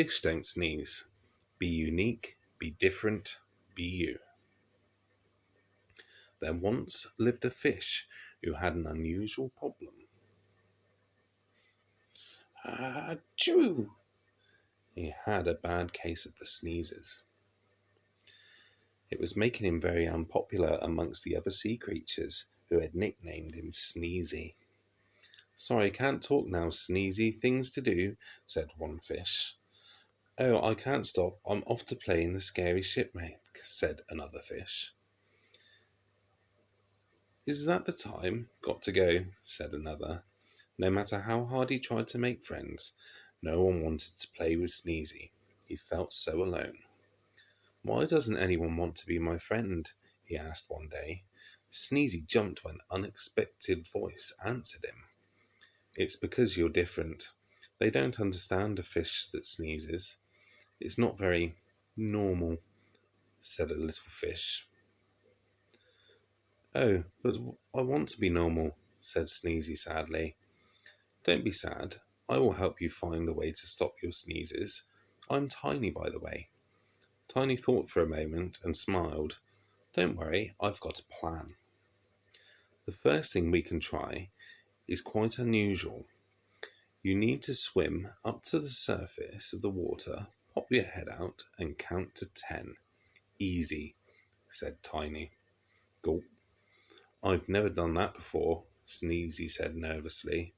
Fish don't sneeze. Be unique, be different, be you. There once lived a fish who had an unusual problem. Achoo! He had a bad case of the sneezes. It was making him very unpopular amongst the other sea creatures, who had nicknamed him Sneezy. Sorry, can't talk now, Sneezy. Things to do, said one fish. Oh, I can't stop. I'm off to play in the scary shipwreck, said another fish. Is that the time? Got to go, said another. No matter how hard he tried to make friends, no one wanted to play with Sneezy. He felt so alone. Why doesn't anyone want to be my friend? He asked one day. Sneezy jumped when an unexpected voice answered him. It's because you're different. They don't understand a fish that sneezes. It's not very normal, said a little fish. Oh, but I want to be normal, said Sneezy sadly. Don't be sad. I will help you find a way to stop your sneezes. I'm Tiny, by the way. Tiny thought for a moment and smiled. Don't worry, I've got a plan. The first thing we can try is quite unusual. You need to swim up to the surface of the water, pop your head out, and count to 10. Easy, said Tiny. Gulp. I've never done that before, Sneezy said nervously.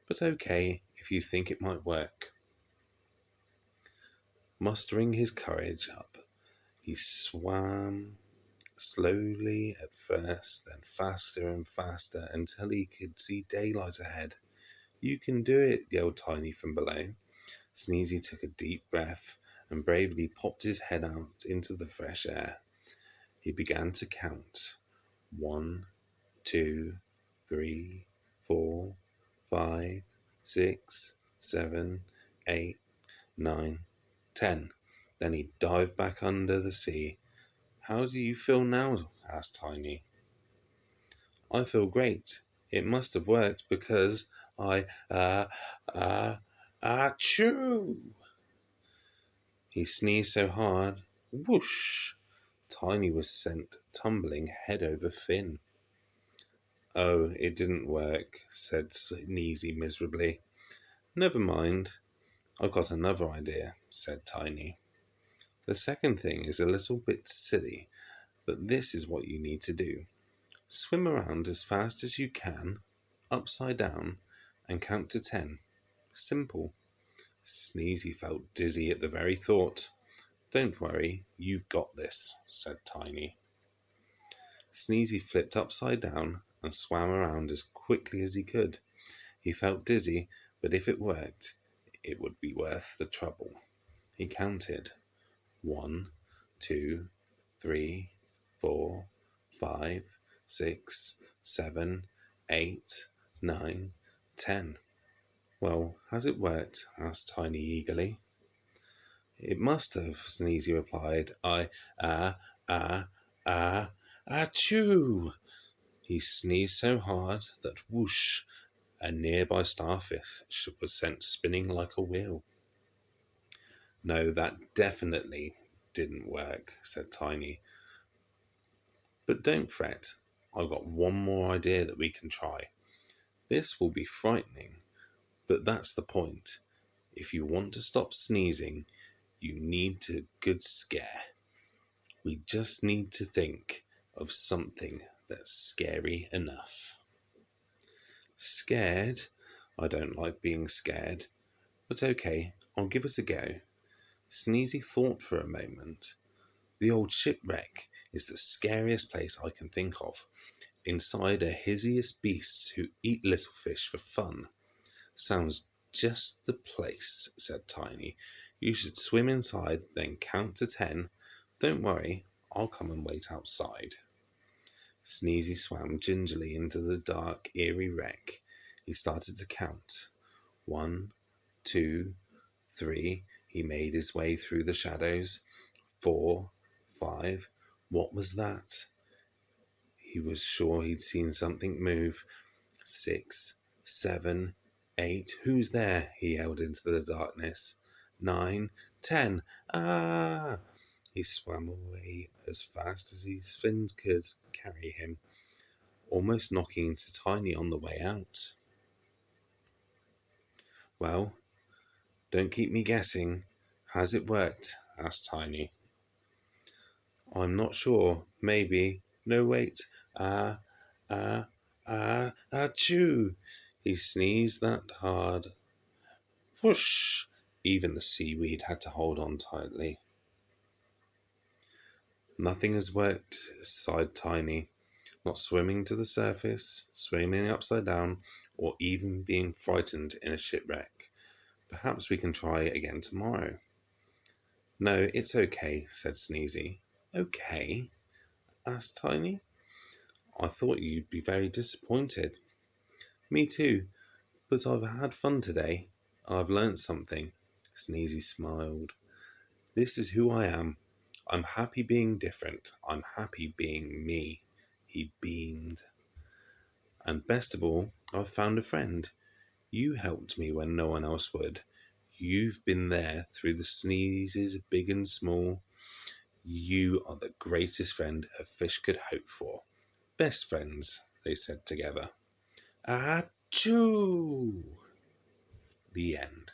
But okay, if you think it might work. Mustering his courage up, he swam slowly at first, then faster and faster until he could see daylight ahead. You can do it, yelled Tiny from below. Sneezy took a deep breath and bravely popped his head out into the fresh air. He began to count. 1, 2, 3, 4, 5, 6, 7, 8, 9, 10. Then he dived back under the sea. How do you feel now? Asked Tiny. I feel great. It must have worked because achoo! He sneezed so hard, whoosh! Tiny was sent tumbling head over fin. Oh, it didn't work, said Sneezy miserably. Never mind. I've got another idea, said Tiny. The second thing is a little bit silly, but this is what you need to do. Swim around as fast as you can, upside down, and count to 10. Simple. Sneezy felt dizzy at the very thought. Don't worry, you've got this, said Tiny. Sneezy flipped upside down and swam around as quickly as he could. He felt dizzy, but if it worked, it would be worth the trouble. He counted. 1, 2, 3, 4, 5, 6, 7, 8, 9, 10. Well, has it worked? Asked Tiny eagerly. It must have, Sneezy replied. Achoo! He sneezed so hard that whoosh, a nearby starfish was sent spinning like a wheel. No, that definitely didn't work, said Tiny. But don't fret, I've got one more idea that we can try. This will be frightening, but that's the point. If you want to stop sneezing, you need a good scare. We just need to think of something that's scary enough. Scared? I don't like being scared. But okay, I'll give it a go. Sneezy thought for a moment. The old shipwreck is the scariest place I can think of. Inside are hideous beasts who eat little fish for fun. Sounds just the place, said Tiny. You should swim inside, then count to 10. Don't worry, I'll come and wait outside. Sneezy swam gingerly into the dark, eerie wreck. He started to count. 1, 2, 3. He made his way through the shadows. 4, 5. What was that? He was sure he'd seen something move. 6, 7, 8. Who's there? He yelled into the darkness. 9, 10. Ah! He swam away as fast as his fins could carry him, almost knocking into Tiny on the way out. Well, don't keep me guessing. Has it worked? Asked Tiny. I'm not sure. Maybe. No, wait. Ah, achoo! He sneezed that hard. Whoosh! Even the seaweed had to hold on tightly. Nothing has worked, sighed Tiny. Not swimming to the surface, swimming upside down, or even being frightened in a shipwreck. Perhaps we can try again tomorrow. No, it's okay, said Sneezy. Okay? Asked Tiny. I thought you'd be very disappointed. Me too, but I've had fun today. I've learnt something. Sneezy smiled. This is who I am. I'm happy being different. I'm happy being me. He beamed. And best of all, I've found a friend. You helped me when no one else would. You've been there through the sneezes, big and small. You are the greatest friend a fish could hope for. Best friends, they said together. Achoo! The end.